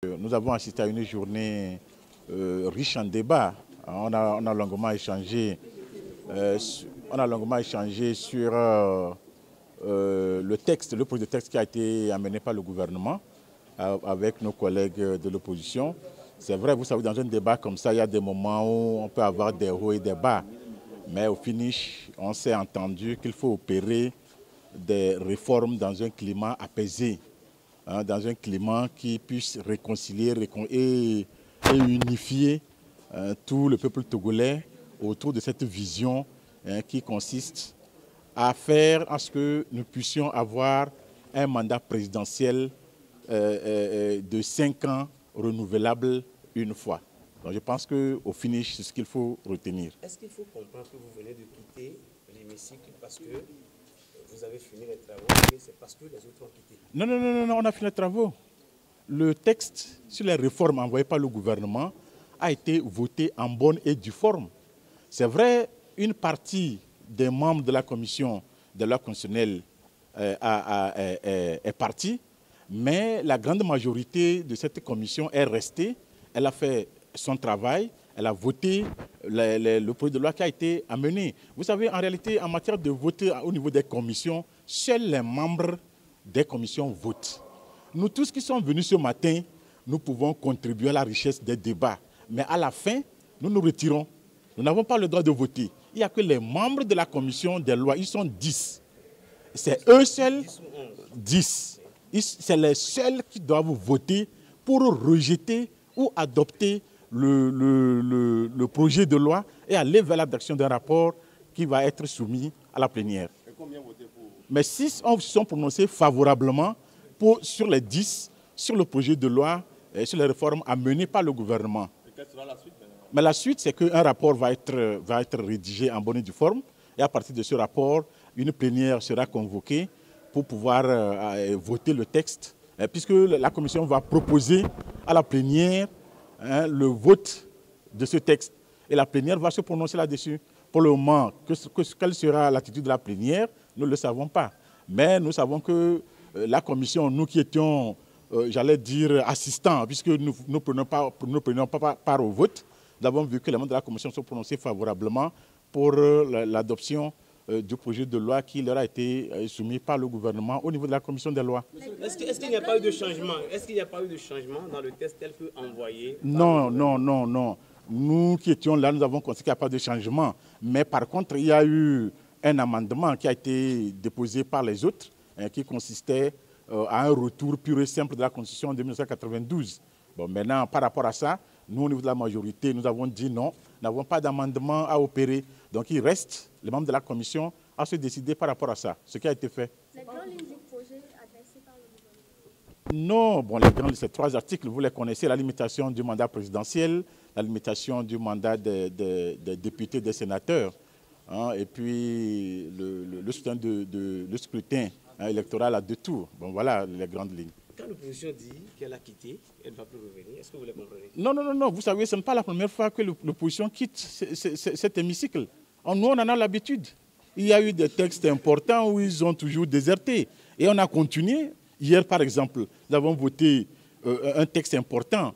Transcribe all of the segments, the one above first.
Nous avons assisté à une journée riche en débats. On a longuement échangé, sur le texte, le projet de texte qui a été amené par le gouvernement avec nos collègues de l'opposition. C'est vrai, vous savez, dans un débat comme ça, il y a des moments où on peut avoir des hauts et des bas. Mais au finish, on s'est entendu qu'il faut opérer des réformes dans un climat apaisé, dans un climat qui puisse réconcilier et unifier tout le peuple togolais autour de cette vision qui consiste à faire en ce que nous puissions avoir un mandat présidentiel de 5 ans renouvelable une fois. Donc je pense qu'au finish, c'est ce qu'il faut retenir. Est-ce qu'il faut comprendre que vous venez de quitter l'hémicycle parce que vous avez fini les travaux et c'est parce que les autres ont quitté? Non, on a fini les travaux. Le texte sur les réformes envoyées par le gouvernement a été voté en bonne et due forme. C'est vrai, une partie des membres de la commission de loi constitutionnelle est partie, mais la grande majorité de cette commission est restée. Elle a fait son travail, elle a voté le projet de loi qui a été amené. Vous savez, en réalité, en matière de voter au niveau des commissions, seuls les membres des commissions votent. Nous tous qui sommes venus ce matin, nous pouvons contribuer à la richesse des débats. Mais à la fin, nous nous retirons. Nous n'avons pas le droit de voter. Il n'y a que les membres de la commission des lois, ils sont 10. C'est eux seuls, 10. C'est les seuls qui doivent voter pour rejeter ou adopter le projet de loi et aller vers l'adoption d'un rapport qui va être soumis à la plénière. Et combien voté pour? Mais 6 se sont prononcés favorablement sur les 10, sur le projet de loi et sur les réformes amenées par le gouvernement. Et quelle sera la suite? Mais la suite, c'est qu'un rapport va être rédigé en bonne et due forme. Et à partir de ce rapport, une plénière sera convoquée pour pouvoir voter le texte, puisque la commission va proposer à la plénière le vote de ce texte. Et la plénière va se prononcer là-dessus. Pour le moment, quelle sera l'attitude de la plénière, nous ne le savons pas. Mais nous savons que la commission, nous qui étions, j'allais dire, assistants, puisque nous ne prenions pas part au vote, nous avons vu que les membres de la commission sont prononcés favorablement pour l'adoption du projet de loi qui leur a été soumis par le gouvernement au niveau de la commission des lois. Est-ce qu'il n'y a pas eu de changement? Est-ce qu'il n'y a pas eu de changement dans le texte tel que envoyé? Non. Nous qui étions là, nous avons constaté qu'il n'y a pas de changement. Mais par contre, il y a eu un amendement qui a été déposé par les autres, qui consistait à un retour pur et simple de la Constitution de 1992. Bon, maintenant, par rapport à ça, nous, au niveau de la majorité, nous avons dit non, nous n'avons pas d'amendement à opérer. Donc, il reste, les membres de la commission, à se décider par rapport à ça, ce qui a été fait. Les grandes lignes du projet adressé par le gouvernement? Non, bon, les grandes lignes, ces 3 articles, vous les connaissez, la limitation du mandat présidentiel, la limitation du mandat des députés, des sénateurs, et puis le scrutin électoral à 2 tours. Bon, voilà les grandes lignes. Quand l'opposition dit qu'elle a quitté, elle ne va plus revenir, est-ce que vous le comprenez? Non, vous savez, ce n'est pas la première fois que l'opposition quitte cet hémicycle. Nous, on en a l'habitude. Il y a eu des textes importants où ils ont toujours déserté. Et on a continué. Hier, par exemple, nous avons voté un texte important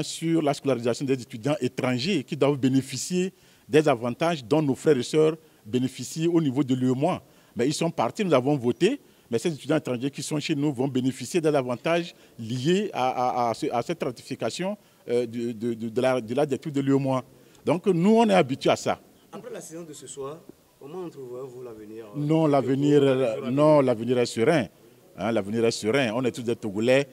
sur la scolarisation des étudiants étrangers qui doivent bénéficier des avantages dont nos frères et sœurs bénéficient au niveau de l'UEMOA. Mais ils sont partis, nous avons voté. Mais ces étudiants étrangers qui sont chez nous vont bénéficier des avantages liés à cette ratification de la directive de l'UEMOA. Donc nous, on est habitués à ça. Après la séance de ce soir, comment entrevoyez-vous l'avenir? Non, l'avenir est serein. L'avenir est serein. On est tous des Togolais.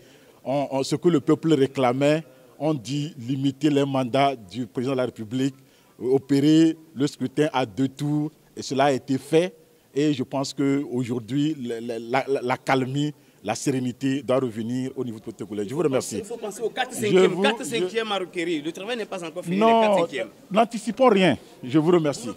Ce que le peuple réclamait, on dit limiter les mandats du président de la République, opérer le scrutin à 2 tours. Et cela a été fait. Et je pense qu'aujourd'hui, la calmie, la sérénité doit revenir au niveau de Togolais. Je vous remercie. Il faut penser au 4-5e à requérir. Le travail n'est pas encore fini, les 4-5e. Non, n'anticipons rien. Je vous remercie.